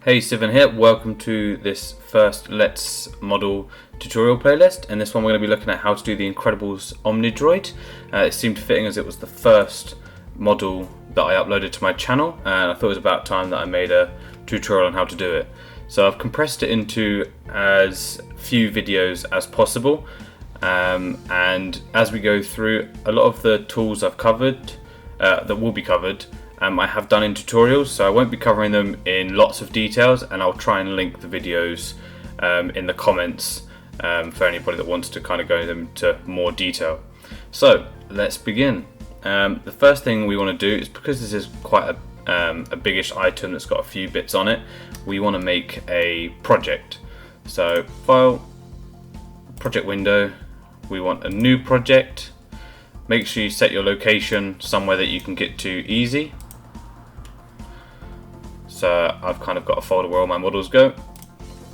Hey, Sivan here. Welcome to this first Let's Model tutorial playlist. In this one we're going to be looking at how to do the Incredibles Omnidroid. It seemed fitting as it was the first model that I uploaded to my channel, and I thought it was about time that I made a tutorial on how to do it. So I've compressed it into as few videos as possible, and as we go through, a lot of the tools I've covered, that will be covered, I have done in tutorials, so I won't be covering them in lots of details, and I'll try and link the videos in the comments for anybody that wants to kind of go into more detail. So let's begin. The first thing we want to do is, because this is quite a biggish item that's got a few bits on it, we want to make a project. So File, Project Window, we want a new project. Make sure you set your location somewhere that you can get to easy. So I've kind of got a folder where all my models go.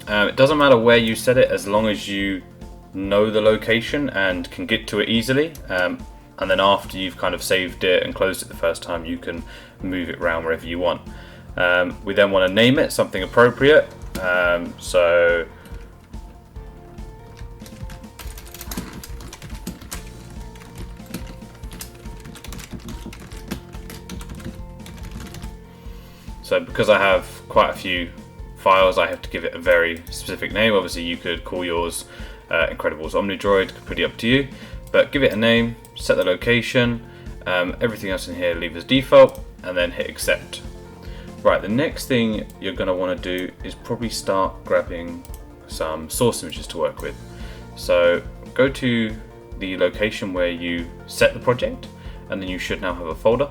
It doesn't matter where you set it as long as you know the location and can get to it easily. And then after you've kind of saved it and closed it the first time, you can move it around wherever you want. We then want to name it something appropriate. So because I have quite a few files, I have to give it a very specific name. Obviously you could call yours Incredibles Omnidroid, pretty up to you. But give it a name, set the location, everything else in here leave as default, and then hit accept. Right, the next thing you're going to want to do is probably start grabbing some source images to work with. So go to the location where you set the project, and then you should now have a folder.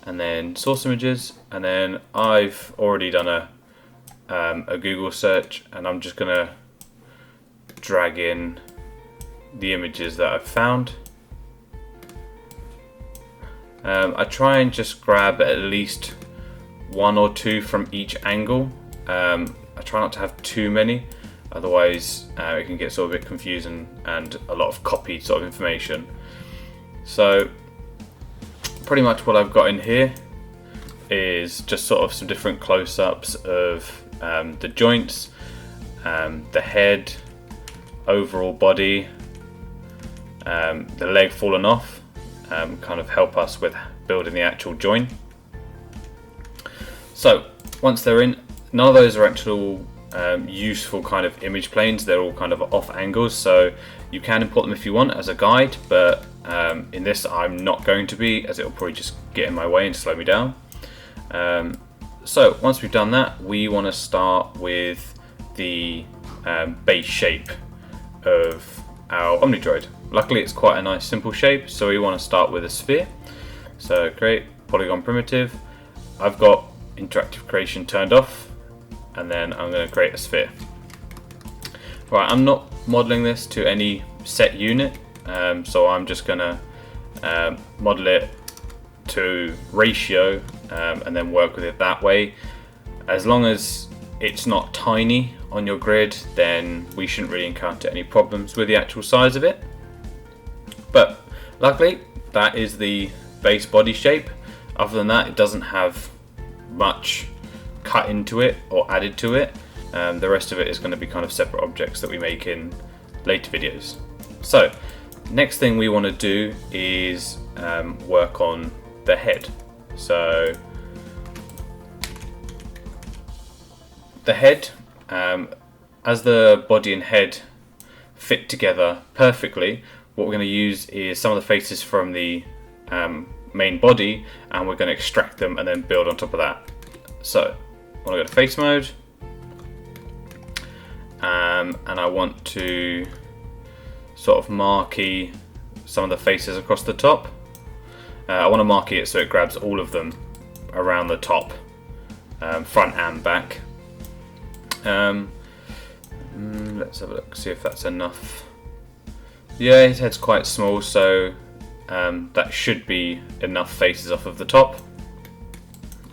And then source images, and then I've already done a Google search, and I'm just gonna drag in the images that I've found. I try and just grab at least one or two from each angle. I try not to have too many, otherwise it can get sort of a bit confusing and a lot of copied sort of information. So pretty much what I've got in here is just sort of some different close-ups of the joints, the head, overall body, the leg fallen off, kind of help us with building the actual joint. So once they're in, none of those are actual useful kind of image planes. They're all kind of off angles, so you can import them if you want as a guide, but in this I'm not going to be, as it will probably just get in my way and slow me down. So once we've done that, we want to start with the base shape of our Omnidroid. Luckily it's quite a nice simple shape, so we want to start with a sphere. So create polygon primitive. I've got interactive creation turned off, and then I'm going to create a sphere. Right, I'm not modeling this to any set unit, so I'm just going to model it to ratio and then work with it that way. As long as it's not tiny on your grid, then we shouldn't really encounter any problems with the actual size of it. But luckily that is the base body shape. Other than that, it doesn't have much cut into it or added to it. The rest of it is going to be kind of separate objects that we make in later videos. So next thing we want to do is work on the head. So the head, as the body and head fit together perfectly, what we're going to use is some of the faces from the main body, and we're going to extract them and then build on top of that. So I want to go to face mode, and I want to sort of marquee some of the faces across the top. I want to marquee it so it grabs all of them around the top, front and back. Let's have a look, see if that's enough. Yeah, his head's quite small, so that should be enough faces off of the top.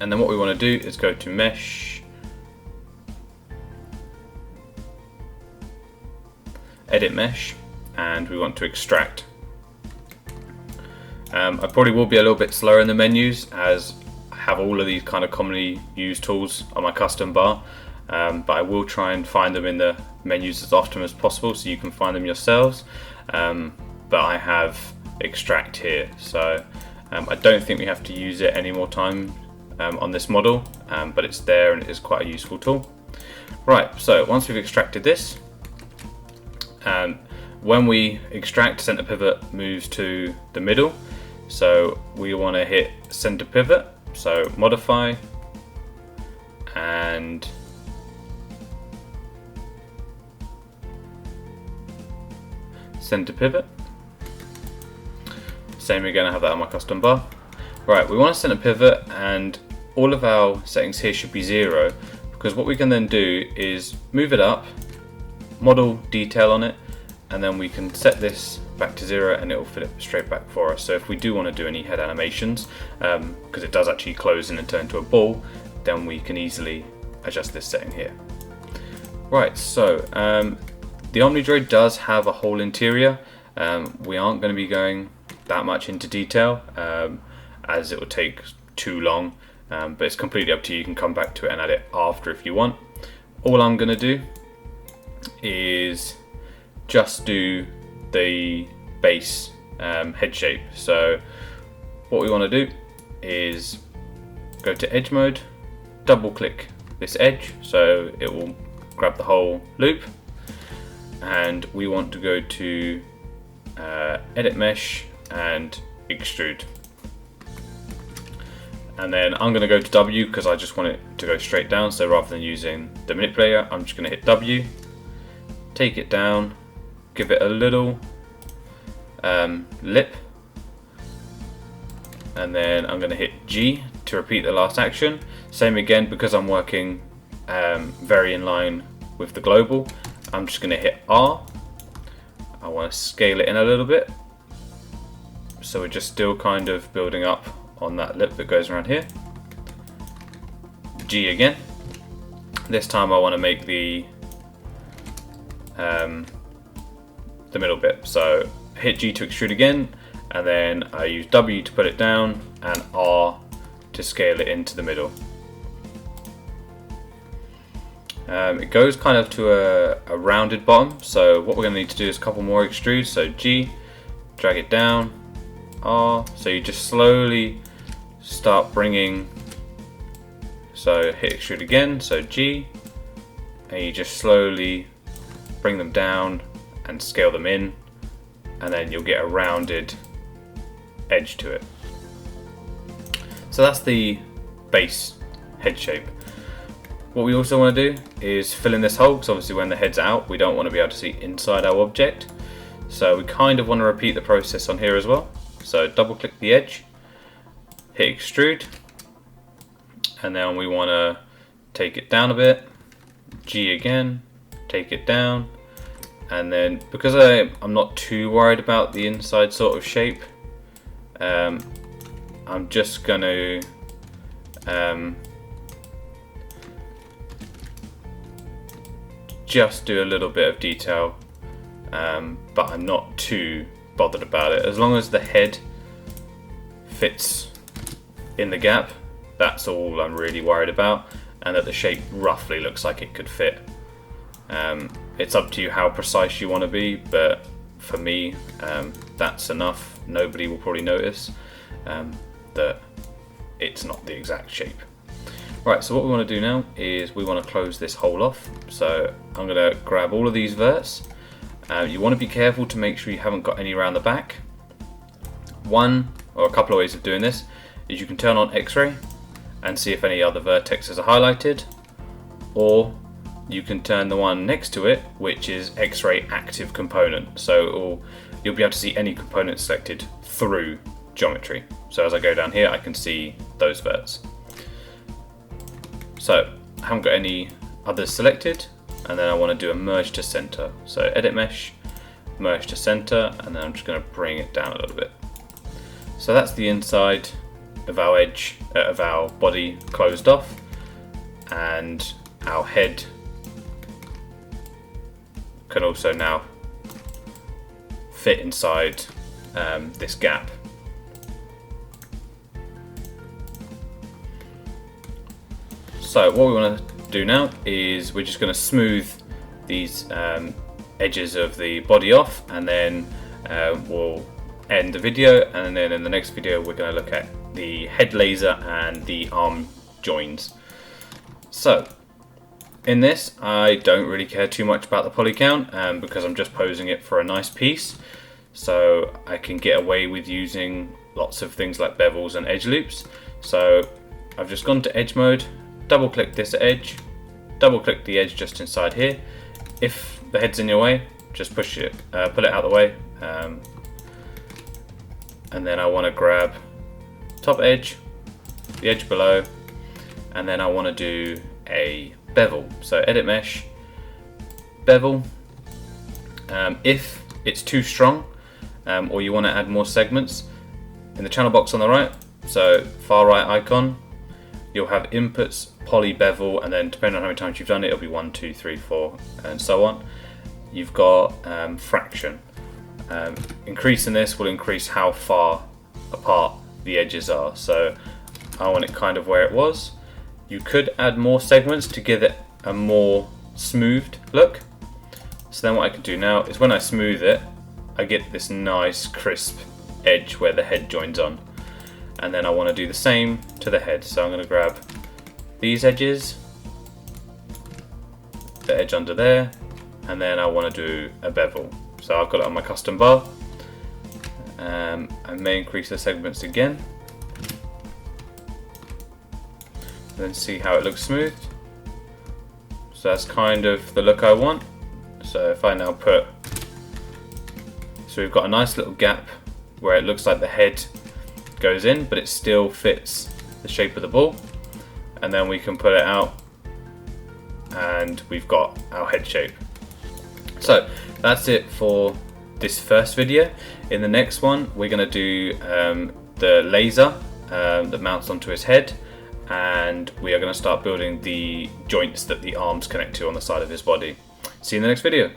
And then what we want to do is go to mesh, edit mesh, and we want to extract. I probably will be a little bit slower in the menus as I have all of these kind of commonly used tools on my custom bar, but I will try and find them in the menus as often as possible so you can find them yourselves. But I have extract here, so I don't think we have to use it any more time on this model, but it's there and it is quite a useful tool. Right, so once we've extracted this, when we extract, center pivot moves to the middle, so we want to hit center pivot, so modify and center pivot. Same again, I have that on my custom bar. Right, we want to center pivot, and all of our settings here should be 0, because what we can then do is move it up, model detail on it, and then we can set this back to 0 and it will fit it straight back for us. So if we do want to do any head animations, because it does actually close in and turn into a ball, then we can easily adjust this setting here. Right, so the Omnidroid does have a whole interior. We aren't going to be going that much into detail, as it will take too long, but it's completely up to you. You can come back to it and add it after if you want. All I'm going to do is just do the base head shape. So what we want to do is go to edge mode, double click this edge so it will grab the whole loop, and we want to go to edit mesh and extrude, and then I'm going to go to W because I just want it to go straight down. So rather than using the manipulator, I'm just going to hit W, take it down, give it a little lip, and then I'm going to hit G to repeat the last action. Same again, because I'm working very in line with the global, I'm just going to hit R. I want to scale it in a little bit, so we're just still kind of building up on that lip that goes around here. G again. This time I want to make the middle bit, so hit G to extrude again, and then I use W to put it down and R to scale it into the middle. It goes kind of to a rounded bottom, so what we're going to need to do is a couple more extrudes. So G, drag it down, R, so you just slowly start bringing, so hit extrude again, so G, and you just slowly bring them down and scale them in, and then you'll get a rounded edge to it. So that's the base head shape. What we also want to do is fill in this hole, because obviously when the head's out we don't want to be able to see inside our object, so we kind of want to repeat the process on here as well. So double click the edge, hit extrude, and then we want to take it down a bit, G again, take it down, and then because I'm not too worried about the inside sort of shape, I'm just going to just do a little bit of detail, but I'm not too bothered about it. As long as the head fits in the gap, that's all I'm really worried about, and that the shape roughly looks like it could fit. It's up to you how precise you want to be, but for me, that's enough. Nobody will probably notice that it's not the exact shape. Right, so what we want to do now is we want to close this hole off. So I'm going to grab all of these verts. You want to be careful to make sure you haven't got any around the back. One, or a couple of ways of doing this, is you can turn on X-ray and see if any other vertexes are highlighted, or you can turn the one next to it, which is X-ray active component. So you'll be able to see any component selected through geometry. So as I go down here, I can see those verts. So I haven't got any others selected, and then I want to do a merge to center. So edit mesh, merge to center, and then I'm just going to bring it down a little bit. So that's the inside of our edge, of our body closed off, and our head can also now fit inside this gap. So what we want to do now is we're just going to smooth these edges of the body off, and then we'll end the video, and then in the next video we're going to look at the head laser and the arm joins. So in this I don't really care too much about the poly count because I'm just posing it for a nice piece, so I can get away with using lots of things like bevels and edge loops. So I've just gone to edge mode, double click this edge, double click the edge just inside here. If the head's in your way, just push it, pull it out of the way, and then I want to grab top edge, the edge below, and then I want to do a bevel. So edit mesh, bevel. If it's too strong or you want to add more segments, in the channel box on the right, so far right icon, you'll have inputs, poly, bevel, and then depending on how many times you've done it, it'll be 1, 2, 3, 4, and so on. You've got fraction. Increasing this will increase how far apart the edges are. So I want it kind of where it was. You could add more segments to give it a more smoothed look. So then what I can do now is when I smooth it, I get this nice crisp edge where the head joins on. And then I want to do the same to the head. So I'm going to grab these edges, the edge under there, and then I want to do a bevel. So I've got it on my custom bar. I may increase the segments again, then see how it looks smooth. So that's kind of the look I want. So if I now put, so we've got a nice little gap where it looks like the head goes in, but it still fits the shape of the ball, and then we can put it out and we've got our head shape. So that's it for this first video. In the next one we're going to do the laser that mounts onto his head, and we are going to start building the joints that the arms connect to on the side of his body. See you in the next video.